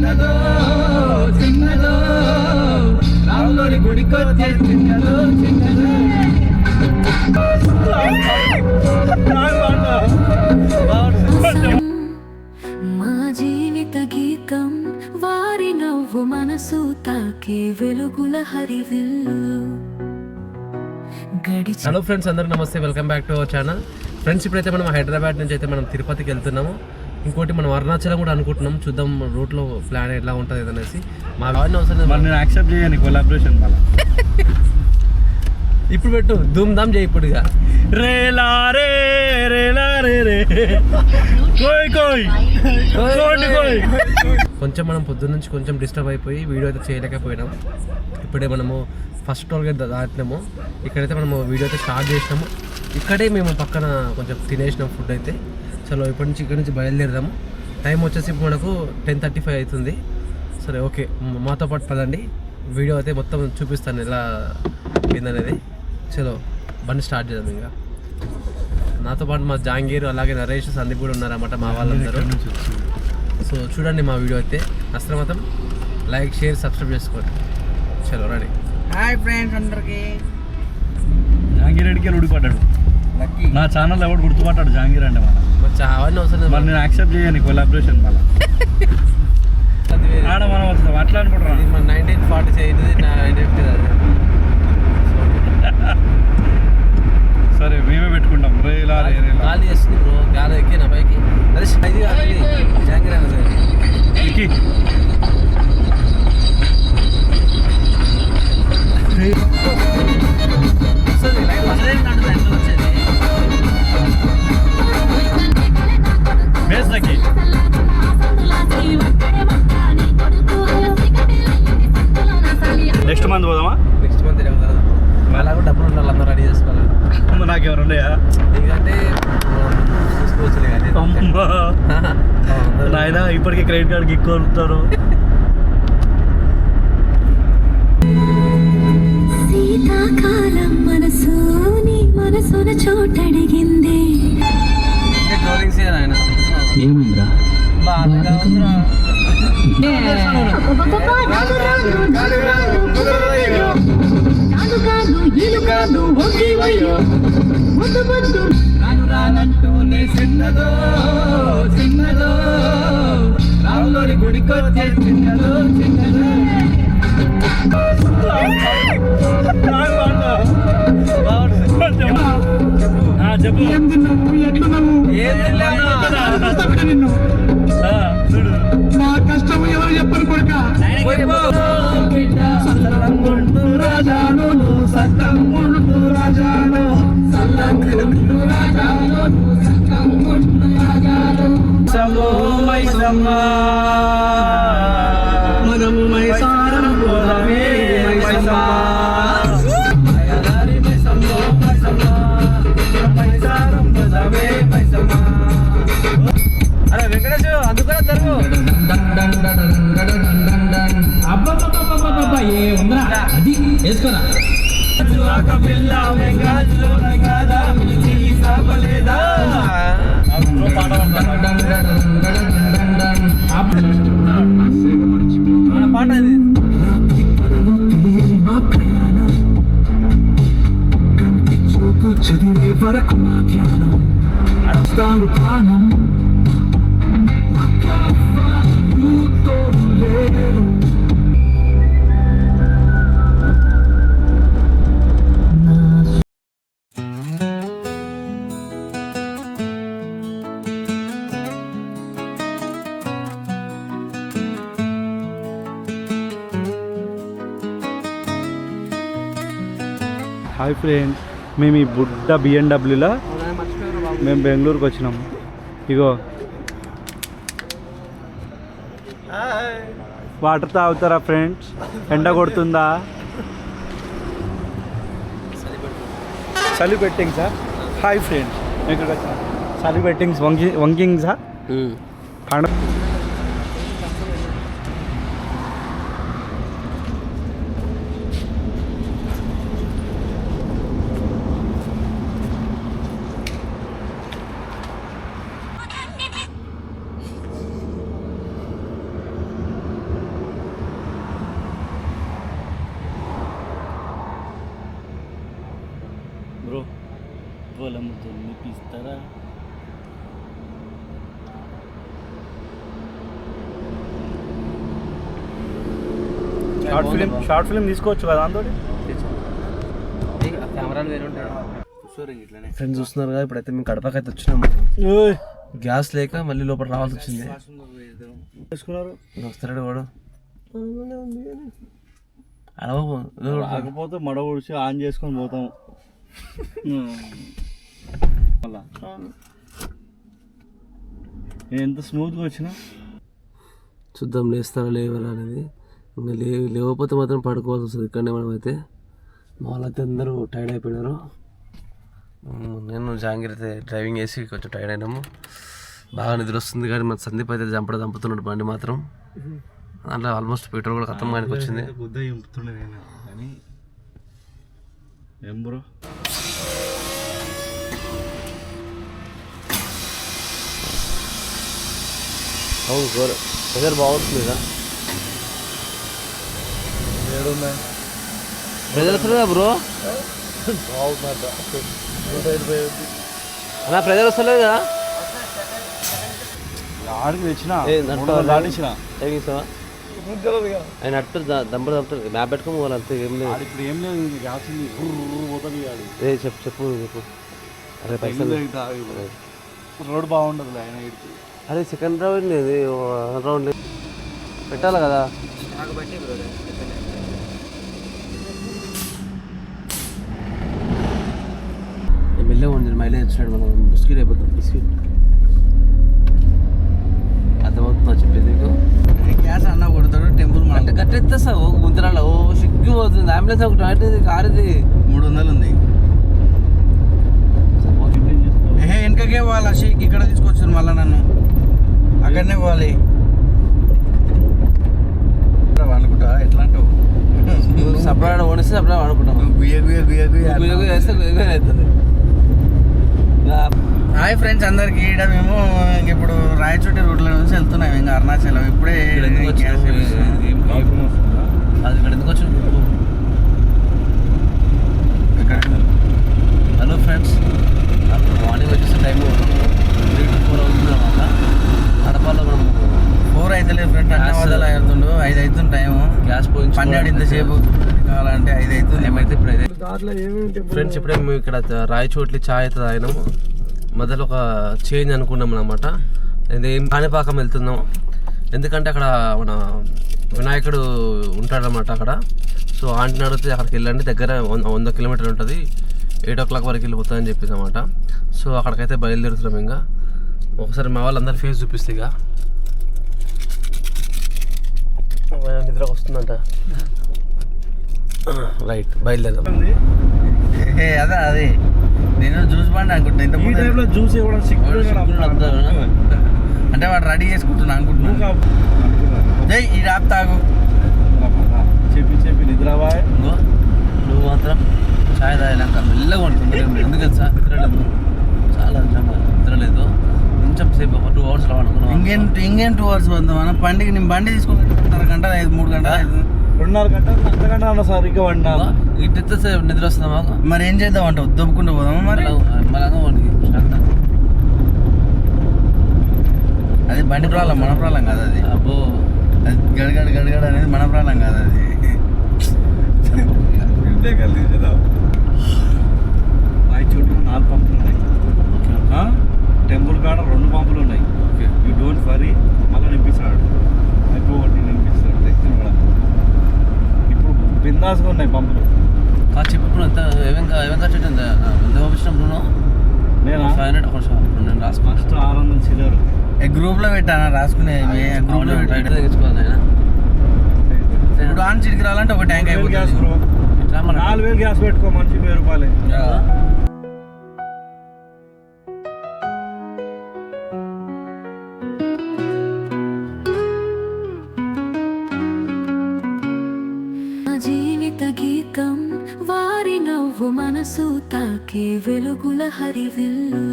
చిన్నదో చిన్నదో రాములోని గుడికొచ్చే చిన్నదో చిన్నదో. మా జీవిత గీతం వారి నవ్వు మనసు తాకే వెలుగుల హరివిల్లు. హలో ఫ్రెండ్స్, అందరికి నమస్తే, welcome back to our channel. Friends, ఇప్పుడైతే మనం హైదరాబాద్ నుంచి అయితే మనం తిరుపతికి వెళ్తున్నాము. ఇంకోటి మనం అరుణాచలం కూడా అనుకుంటున్నాం. చూద్దాం రూట్లో ప్లాన్ ఎట్లా ఉంటుంది అనేసి. మా వాడిని అవసరం నేను యాక్సెప్ట్ చేయను కొలాబరేషన్ మళ్ళీ. ఇప్పుడు పెట్టు, ధూమ్ ధామ్ చేయి ఇప్పుడు. ఇక రేలా రే రేలా రే రే కోయ్ కోయ్ కోయ్. కొంచెం మనం పొద్దున్న నుంచి కొంచెం డిస్టర్బ్ అయిపోయి వీడియో అయితే చేయలేకపోయినాం. ఇప్పుడే మనము ఫస్ట్ టోల్ గేట్ దాటినాము. ఇక్కడైతే మనము వీడియో అయితే స్టార్ట్ చేసినాము. ఇక్కడే మేము పక్కన కొంచెం తినేసినాం ఫుడ్ అయితే. చలో ఇప్పటి నుంచి ఇక్కడ నుంచి బయలుదేరదాము. టైం వచ్చేసి ఇప్పుడు మనకు 10:35 అవుతుంది. సరే, ఓకే, మాతో పాటు పదండి. వీడియో అయితే మొత్తం చూపిస్తాను ఎలా ఏందనేది. చలో బండి స్టార్ట్ చేద్దాం. ఇంకా నాతో పాటు మా జాంగీర్, అలాగే నరేష్, సందీప్ కూడా ఉన్నారన్నమాట, మా వాళ్ళందరూ. సో చూడండి మా వీడియో అయితే. అసలు మాత్రం లైక్, షేర్, సబ్స్క్రైబ్ చేసుకోండి. చలో రెడీ. హాయ్ ఫ్రెండ్స్ అందరికి. జహాంగీర్ రెడ్డికి ఉడిపడ్డాడు. నా ఛానల్ ఎవడు గుర్తుపట్టాడు జహాంగీర్ అంటే మన మరి చావని అవసరం మరి నేను యాక్సెప్ట్ చేయను కొలాబరేషన్ మళ్ళీ. ఆడ మనం వస్తాం అట్లా అనుకుంటున్నాను. మన 1940 అయింది, 1950 అది. సరే మేమే పెట్టుకుంటాం. రేలా రే రేలా గాలి వేస్తుంది బ్రో, గాలి ఎక్కి నా పైకి. అదే ఇది జాంగీర్ అన్న సార్ ఎక్కి. బేస్లకి నెక్స్ట్ మంత్ పోదామా? నెక్స్ట్ మంత్ తిరుగుతారు. అలాగే డబ్బులు ఉండాలి, అందరూ రెడీ చేసుకోవాలి. నాకేమైనా ఉన్నాయా? ఎందుకంటే చూసుకోవచ్చులే కానీ నాయన ఇప్పటికీ క్రెడిట్ కార్డ్కి ఎక్కువ ఉంటారు. శీతాకాలం మనసుని మనసున చోటడిగింది. ట్రోలింగ్స్ ఆయన ఏమైందిరా? రానంటూనే చిన్నదో చిన్నదో రాములోని గుడికొచ్చే చిన్నదో చిన్నదో. చెప్పు నా కష్టం ఎవరు చెప్పరు కొడుక. సల్లంగుండు రాజాను సత్తంగుండు రాజాను సల్లంగుండు రాజాను సత్తంగుండు రాజాను. సమో మైసమ్మ మనము మైసారం పోదమే మైసమ్మ. అరే వెంకటేష్, అందుకనే తరువు. అబ్బా ఏ ఉందిరా, అది వేసుకోరా. పాట ఇది. చదివే వరకు అర్థాలు ప్రాణం హాయ్ ఫ్రెండ్స్, మేము ఈ బుడ్డ BMW మేము బెంగళూరుకి వచ్చినాము. ఇగో వాటర్ తాగుతారా ఫ్రెండ్స్? ఎండ కొడుతుందా? చలి పెట్టింగ్సా? హాయ్ ఫ్రెండ్స్, ఇక్కడికి వచ్చిన చలి పెట్టింగ్స్ వంకింగ్సా? బుగ్గలము తొలిపిస్తారా. షార్ట్ ఫిల్మ్ తీసుకోవచ్చు కదా అందులో. కెమెరాలు వేరే ఉంటాయి. ఫ్రెండ్స్ చూస్తున్నారు కదా, ఇప్పుడైతే మేము కడపకి అయితే వచ్చినాము. గ్యాస్ లేక మళ్ళీ లోపల రావాల్సి వచ్చింది. వస్తాడు వాడు కాకపోతే మడ ఊడిచి ఆన్ చేసుకొని పోతాం. ఎంత స్మూత్గా వచ్చినా చూద్దాం లేస్తారా లేవరా అనేది. ఇంకా లేవకపోతే మాత్రం పడుకోవాల్సి వస్తుంది ఇక్కడనే. మనమైతే మా వాళ్ళైతే అందరూ టైర్డ్ అయిపోయినారు. నేను జాంగీర్ అయితే డ్రైవింగ్ చేసి కొంచెం టైర్డ్ అయినాము. బాగా నిద్ర వస్తుంది కానీ మన సందీప్ అయితే చంపుతున్నాడు బండి మాత్రం. దాంట్లో ఆల్మోస్ట్ పెట్రోల్ కూడా ఖతం ఆయనకి వచ్చింది. బుద్ధ చంపుతుండే నేను కానీ ఏం బ్రో. అవును ప్రెజర్ బాగుంటుంది కదా. ప్రెజర్ వస్తుందా బ్రో? అలా ప్రెజర్ వస్తలేదు కదా. ఆడికి తెచ్చిన ఆయన అట్టు దంపడు దంపుతాడు. మ్యాప్ పెట్టుకోము వాళ్ళు అంతే. ఏం లేదు ఇప్పుడు ఏం లేదు. గ్యాస్ పోతుంది. చెప్పు అరే పైసలు రోడ్ బాగుండదు ఆయన. అరే సెకండ్ రౌండ్ లేదు, రౌండ్ పెట్టాలి కదా. మెల్లగా ఉంది. మైలేజ్ వచ్చినాడు. మనం బిస్కెట్ అయిపోతాం. బిస్కెట్ అర్థమవుతుందా చెప్పేది నీకు? గ్యాస్ అన్న కొడతాడు టెంపుల్ అంటే కట్టెత్తేస్తావు గుంతరాల. ఓ సిగ్గు పోతుంది. అంబులెన్స్ ఒకటి అంటే కారుది 300 ఉంది. వెనకకే పోవాలి. అషీక్ ఇక్కడ తీసుకొచ్చారు మళ్ళీ నన్ను. అక్కడనే పోవాలి అనుకుంటా. ఎట్లా అంటావు? సపరేట్ ఓడిస్తే సపరేట్ అనుకుంటాం. వేస్తే అవుతుంది. హాయ్ ఫ్రెండ్స్ అందరికి. ఇక్కడ మేము ఇప్పుడు రాయచోటి రూట్ల నుంచి వెళ్తున్నాం. ఇంకా అరుణాచలం. ఇప్పుడే అది ఇక్కడ ఎందుకు వచ్చి. హలో ఫ్రెండ్స్, మార్నింగ్ వచ్చేసి టైం 3 to 4 అవుతుంది అనమాట. కడపలో మనం 4 అయితే లేదు ఫ్రెండ్స్. అన్న వదల అవుతుండు. 5 అవుతుంది టైము. గ్యాస్ పోయించి పన్నెండు ఇంతసేపు కావాలంటే 5 అవుతుంది. ఏమైతే ఇప్పుడు అయితే ఫ్రెండ్స్ ఇప్పుడే మేము ఇక్కడ రాయచోట్లి చాయ్ అయితే తాగినాము. మధ్యలో ఒక చేంజ్ అనుకున్నాం అనమాట. ఇదేం కాణిపాకం వెళ్తున్నాం. ఎందుకంటే అక్కడ మన వినాయకుడు ఉంటాడనమాట అక్కడ. సో ఆంటీని అడిగితే అక్కడికి వెళ్ళండి, దగ్గర 100 కిలోమీటర్లు ఉంటుంది, 8 o'clock వరకు వెళ్ళిపోతుందని చెప్పింది అనమాట. సో అక్కడికైతే బయలుదేరుతున్నాం. ఇంకా ఒకసారి మా వాళ్ళందరూ ఫేస్ చూపిస్తే ఇక నిద్రకు వస్తుందంట. రైట్ బయలుదేరదాం. అదే అది నేను జ్యూస్ బండి అనుకుంటున్నా. ఇంత జ్యూస్ ఇవ్వడం అంటే వాడు రెడీ చేసుకుంటున్నా అనుకుంటున్నా. జై ఈ రాప్ తాగు చెప్పి నిద్రబాయ్. నువ్వు మాత్రం ఛాయ్ తాగినాక మెల్లగా ఉంటుంది. ఎందుకు తెలుసా? నిద్రలేదు, చాలా నిద్రలేదు. కొంచెం సేపు ఒక 2 hours అనుకున్నాం. ఇంకేం 2 hours పోతాం మనం. పండుగ నేను బండి తీసుకొని 2.5 గంటలు 3 గంటలు 2.5 గంటలు అంతకంటే అన్న సార్ ఇంకా వండా ఇట్టే సేపు నిద్ర వస్తుందా మాకు? మరి ఏం చేద్దాం అంటావు? దొబ్బుకుంటూ పోదామా మరి? అది బండి ప్రాబ్లం, మన ప్రాబ్లం కాదు అది. అబ్బో అది గడగడ అనేది మన ప్రాబ్లం కాదు అది. రాయచోటిలో 4 పంపులు ఉన్నాయి. టెంపుల్ కాడ 2 పంపులు ఉన్నాయి. You don't worry. మళ్ళీ నింపిస్తాడు. అయిపోయి నింపిస్తాడు. తెచ్చిన కూడా ఇప్పుడు బిందాస్గా ఉన్నాయి పంపులు. చెప్పు ఇప్పుడు ఏమేం ఖర్చు ఎంత పంపించినాం నువ్వు? నేను 500 నేను రాసుకో. ఫస్ట్ 600 చిల్లరు గ్రూప్లో పెట్టాను రాసుకునే. గ్రూప్లో పెట్టాను. తెచ్చుకోవాలి. ఇప్పుడు ఆన్ చిడికి రావాలంటే ఒక ట్యాంక్ అయిపోతుంది. గ్యాస్ బ్రో 4000 గ్యాస్ పెట్టుకో మనిషి 1000 రూపాయలే. జీవిత గీతం వారి నవ్వు మనసు తాకే వెలుగుల హరివిల్లు.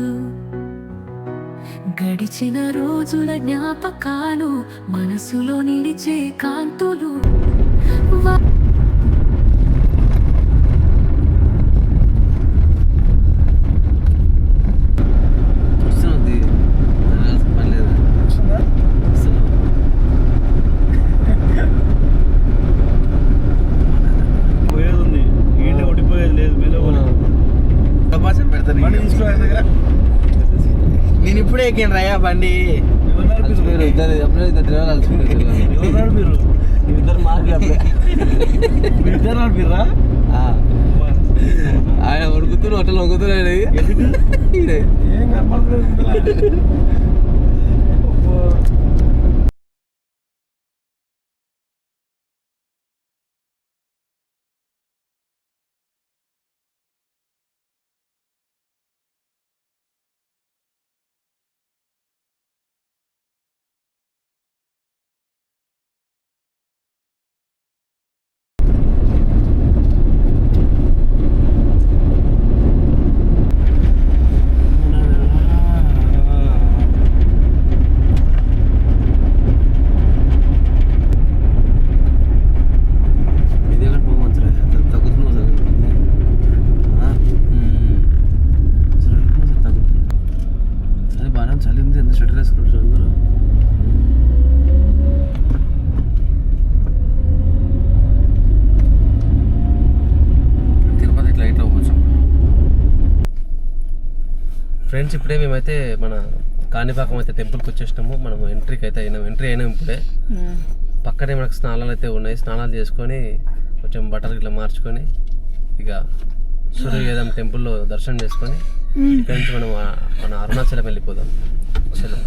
గడిచిన రోజుల జ్ఞాపకాలు మనసులో నిలిచే కాంతులు. ఎక్కిండ్రయ్యా బండి. అలసిపోయారు ఇద్దరు, అప్పుడే ఇద్దరు డ్రైవర్లు అలసిపోయారు. ఎవరు మీరు ఇద్దరు మార్కులు అప్పుడే. మీరు ఇద్దరు నడిపిర్రా? ఆయన ఉడుకుతున్నారు, హోటల్ వంగుతున్నాడు. ఏం కనపడలేదు. ఇది ఎక్కడ పోవచ్చు తగ్గుతుంది సార్, తగ్గుతుంది. సరే బాగా చలి ఉంది, ఎంత స్వెటర్ వేసుకుంటారు అందరూ. తిరుపతి ఇట్లా ఇట్లా పోవచ్చు. ఫ్రెండ్స్ ఇప్పుడే మేమైతే మన కాణిపాకం అయితే టెంపుల్కి వచ్చేసినాము. మనము ఎంట్రీ అయినాం ఇప్పుడే. పక్కనే మనకు స్నానాలు అయితే ఉన్నాయి. స్నానాలు చేసుకొని కొంచెం బట్టలు ఇట్లా మార్చుకొని ఇక సూర్యవేదం టెంపుల్లో దర్శనం చేసుకొని ఇక్కడి నుంచి మనం మన అరుణాచలం వెళ్ళిపోదాం. చలో.